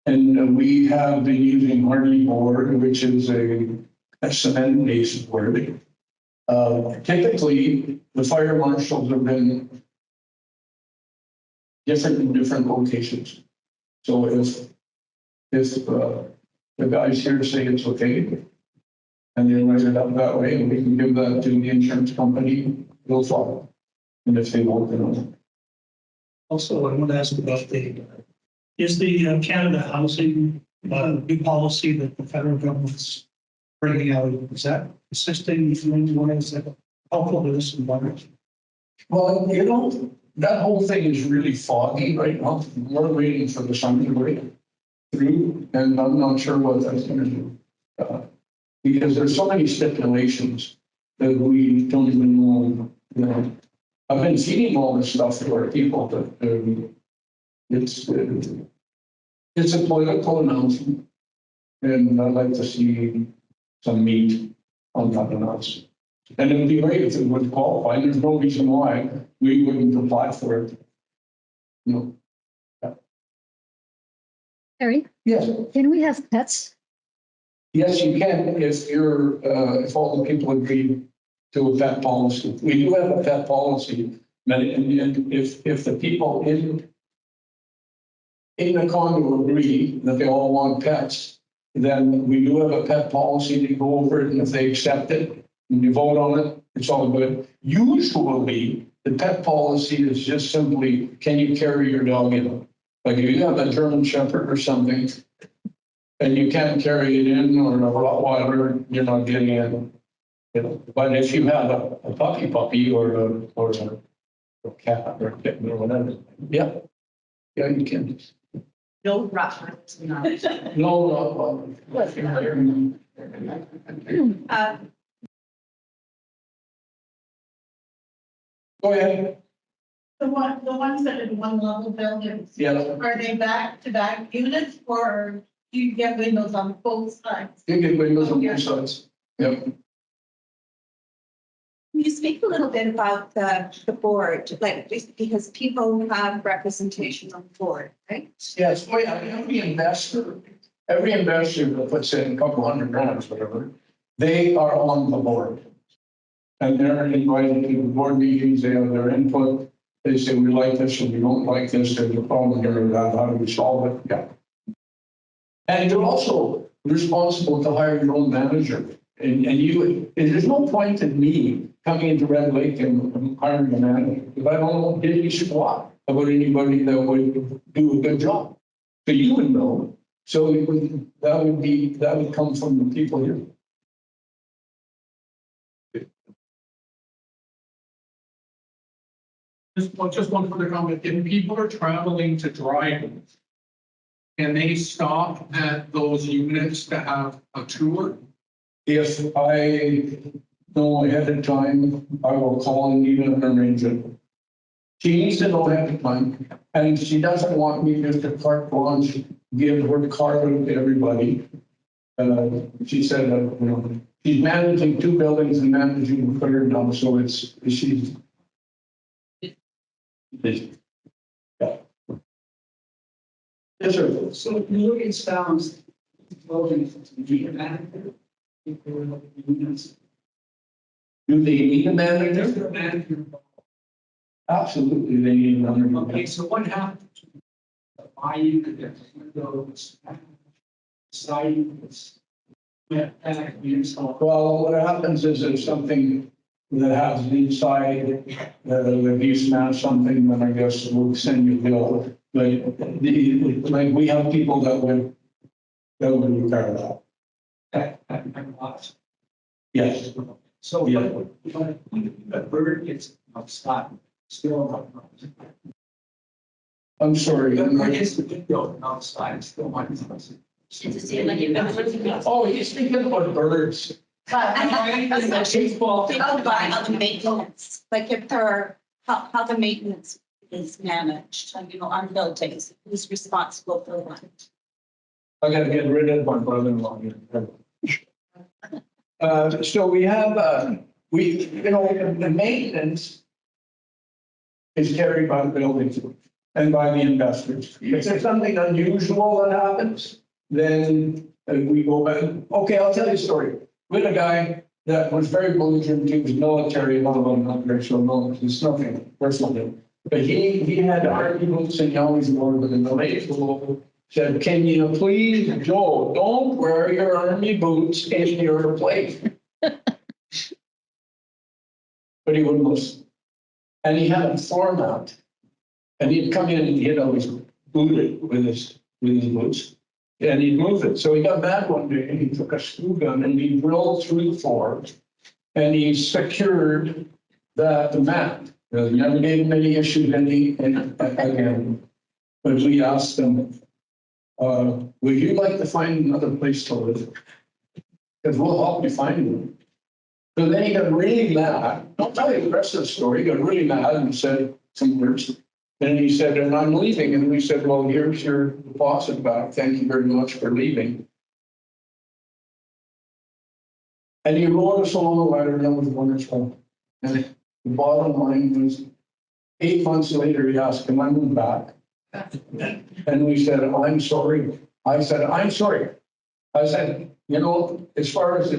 And we have been using Hardy board, which is a cement-based board. Typically, the fire marshals have been different in different locations. So if the guys here say it's okay, and they write it up that way, and we can give that to the insurance company, they'll follow. And if they won't, then Also, I want to ask about is the Canada Housing new policy that the federal government's bringing out, is that assisting anyone? Is that helpful to this environment? well, that whole thing is really foggy right now. We're waiting for the sun to break through, and I'm not sure what that's going to do. Because there's so many stipulations that we don't even know, I've been feeding all this stuff to our people, but it's a political announcement. And I'd like to see some meat on that announcement. And it'd be great if it would qualify. There's no reason why we wouldn't apply for it. No. Harry, Yes. can we have pets? Yes, you can, if all the people agree to a pet policy. We do have a pet policy, and if the people in the condo agree that they all want pets, then we do have a pet policy to go over it, and if they accept it, and you vote on it, it's all good. Usually, the pet policy is just simply, can you carry your dog in? Like if you have a German Shepherd or something, and you can't carry it in, or a Rottweiler, you're not getting in. But if you have a puppy or a cat or a kitten or whatever, yeah, you can. No Rottweilers, no. No, go ahead. The ones that are one level buildings. Yeah. Are they back-to-back units or do you get windows on both sides? You get windows on both sides. Yep. Can you speak a little bit about the board, like, because people have representation on the board, right? Yes, well, every investor that puts in a couple $100 or whatever, they are on the board. And they're invited to the board meetings, they have their input. They say, we like this or we don't like this, there's a problem here or that, how do we solve it? Yeah. And you're also responsible to hire your own manager. And there's no point in me coming into Red Lake and hiring a manager, because I don't know any squat about anybody that would do a good job. So you would know. So that would come from the people here. Just one further comment. If people are traveling to Dryden, can they stop at those units to have a tour? If I know ahead of time, I will call and even arrange it. She needs to know ahead of time, and she doesn't want me just to carte blanche, give her card to everybody. She said that, she's managing 2 buildings and managing the third now, so she's. Yes, sir. So if you look at sounds, voting to be a manager. Units. Do they need a manager? There's a manager. Absolutely, they need another. Okay, so what happens? Why you could get windows, sidings, Well, what happens is there's something that happens inside, if you smash something, then I guess we'll send you a bill. But like, we have people that would repair that. Yes, So, Yeah. but a bird gets outside, still not. I'm sorry. The bird gets the window outside, still might be. To see like you've been. Oh, he's thinking about birds. People by how the maintenance, like if there are, how the maintenance is managed, like, on buildings, who's responsible for what? I gotta get rid of my brother-in-law here. So we have, the maintenance is carried by the buildings and by the investors. If there's something unusual that happens, then we go back. Okay, I'll tell you a story. We had a guy that was very belligerent. He was military, not very sure, no, it's nothing personal. But he had army boots and he always wore them in the lake. Said, can you please, Joe, don't wear your army boots in your place. But he wouldn't listen. And he had a floor mat. And he'd come in and he'd always boot it with his boots. And he'd move it. So he got mad one day and he took a screw gun and he drilled through the floor. And he secured the mat. Never gave him any issues again. But we asked him, would you like to find another place to live? Because we'll help you find one. So then he got really mad. Don't tell you the rest of the story. He got really mad and said some words. And he said, and I'm leaving. And we said, well, here's your deposit back. Thank you very much for leaving. And he wrote us all a letter that was wonderful. And the bottom line was 8 months later, he asked, can I move back? And we said, I'm sorry. I said, I'm sorry. I said, as far as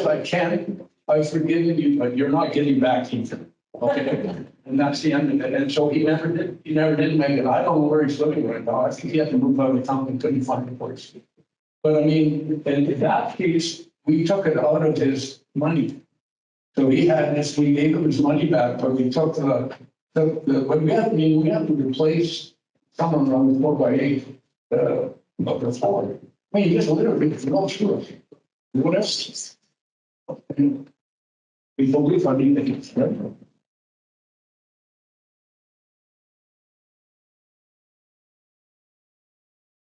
I can, I've forgiven you, but you're not getting back even. Okay. And that's the end of it. And so he never did make it. I don't know where he's living right now. I think he had to move out of town and couldn't find a place. But I mean, in that case, we took it out of his money. So he had this, we gave him his money back, but we took but we have to replace someone on the 4x8 of the floor. I mean, just literally, no sure. What else? We fully funding things, right?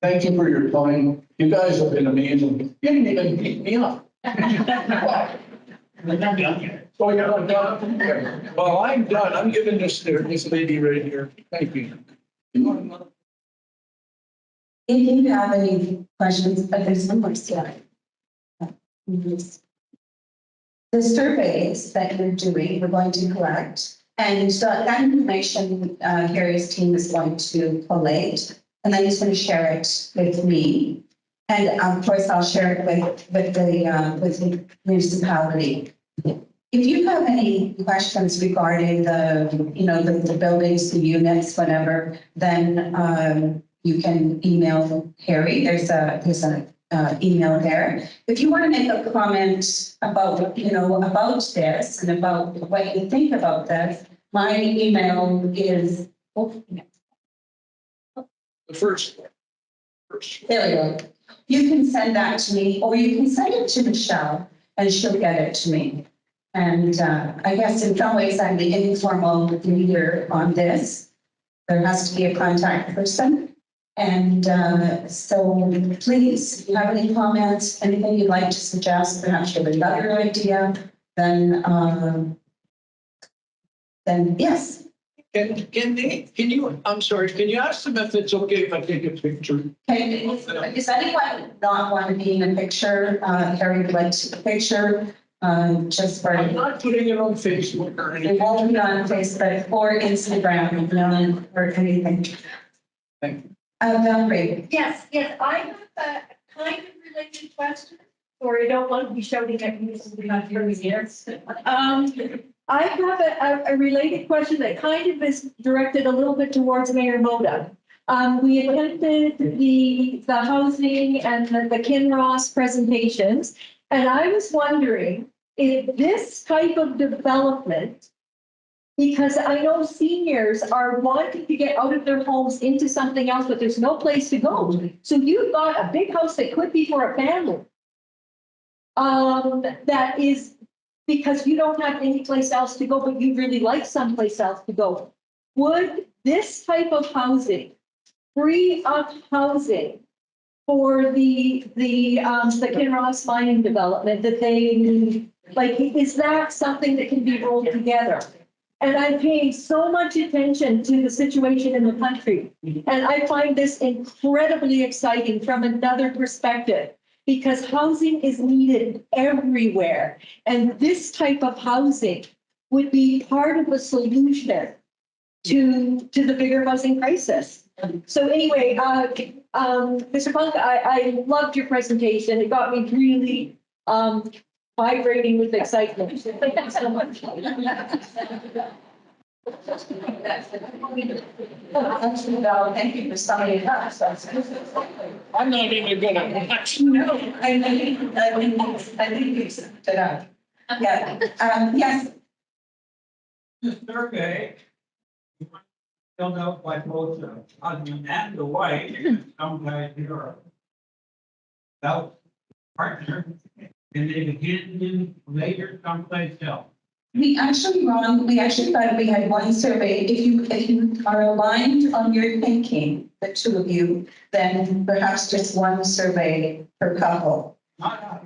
Thank you for your time. You guys have been amazing. You didn't even beat me up. We're not done yet. Oh, you're not done? Okay. Well, I'm done. I'm giving this lady right here. Thank you. If you have any questions, but there's one more slide. The surveys that you're doing, we're going to collect, and that information Gary's team is going to collate, and then he's going to share it with me. And of course, I'll share it with the municipality. If you have any questions regarding the buildings, the units, whatever, then you can email Harry. There's an email there. If you want to make a comment about about this and about what you think about this, my email is The first. there we go. You can send that to me, or you can send it to Michelle, and she'll get it to me. And I guess in some ways I'm the informal leader on this. There has to be a contact person. And so please, if you have any comments, anything you'd like to suggest, perhaps you have another idea, then yes. Can you, I'm sorry, can you ask them if it's okay if I take a picture? Okay, does anyone not want to be in a picture? Harry would like to see a picture. just for, I'm not putting it on Facebook or anything. it won't be on Facebook or Instagram, no, or anything. Thank you. Valerie, Yes, I have a kind of related question, or I don't want to be shouting at you, so we're not hearing here. I have a related question that kind of is directed a little bit towards Mayor Moda. We attended the housing and the Kinross presentations, and I was wondering if this type of development, because I know seniors are wanting to get out of their homes into something else, but there's no place to go. So you've got a big house that could be for a family. That is because you don't have any place else to go, but you really like someplace else to go. Would this type of housing free up housing for the Kinross mining development that they need? Like, is that something that can be rolled together? And I'm paying so much attention to the situation in the country. And I find this incredibly exciting from another perspective, because housing is needed everywhere. And this type of housing would be part of a solution to the bigger housing crisis. So anyway, Mr. Punk, I loved your presentation. It got me really vibrating with excitement. Thank you so much. thank you for summing it up. I'm not even gonna watch. No, I think you summed it up. Yeah, yes, The survey filled out by both the husband and the wife, some guys here. Without partner, and they begin in later someplace else. we actually thought we had one survey. If you are aligned on your thinking, the two of you, then perhaps just one survey per couple. Not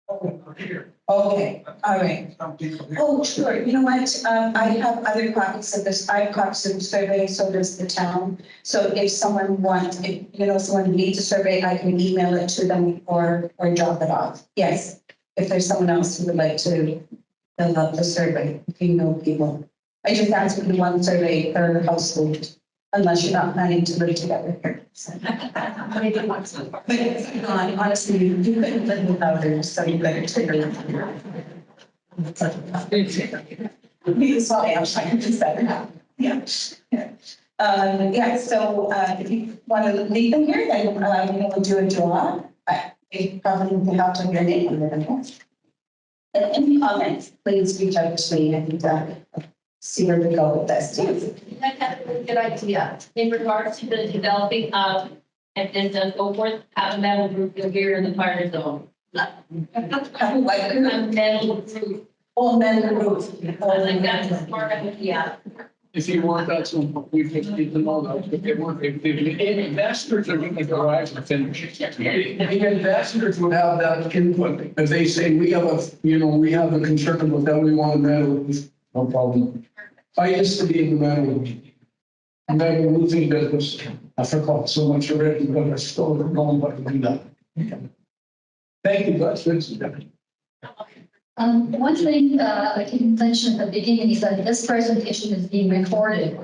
over here. Okay, all right. Some people here. Oh, sure. You know what? I have other copies of this. I have copies of the survey, so does the town. So if someone wants, someone needs a survey, I can email it to them or drop it off. Yes, if there's someone else who would like to fill out the survey, if you know people. I just asked for one survey per household, unless you're not planning to live together here. So. But it's not, honestly, you couldn't live without it, so you better take it. Because I'm trying to set it up. Yeah. So if you want to leave them here, then we'll do a draw. You probably can help on your name. Any comments, please reach out to me and see where we go with this. That had a really good idea in regards to the developing of, and then so forth, have a metal roof here in the fire zone. A metal roof. All men and rules. I think that's part of it, yeah. If you want that, so we just need to know that. If they want, if the investors are gonna go out and finish. The investors would have that input. If they say, we have a concern about that, we want a metal roof, no problem. I used to be in the metal roofing business. I forgot so much already, but I still don't know how to do that. Thank you, guys. One thing I didn't mention at the beginning is that this presentation is being recorded.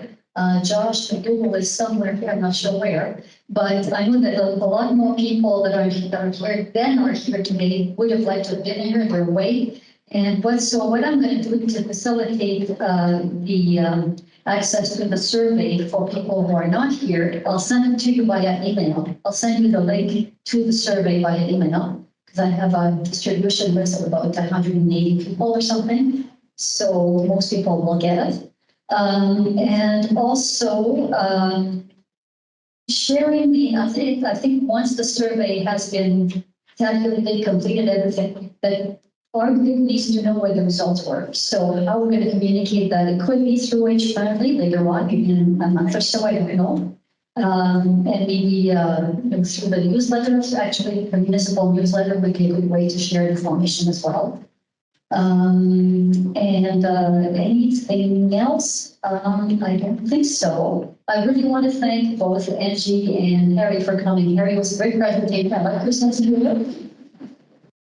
Josh, the Google is somewhere here, I'm not sure where, but I know that a lot more people that are here today would have liked to have been here, they're away. And what I'm going to do to facilitate the access to the survey for people who are not here, I'll send it to you via email. I'll send you the link to the survey via email, because I have a distribution list of about 180 people or something. So most people will get it. And also sharing I think once the survey has been calculated, completed, everything, that our group needs to know where the results were. So how we're going to communicate that, it could be through H family later on, maybe in a month or so, I don't know. And maybe through the newsletters, actually the municipal newsletter would be a good way to share information as well. And anything else? I don't think so. I really want to thank both Angie and Harry for coming. Harry was a great presentation. I like listening to you.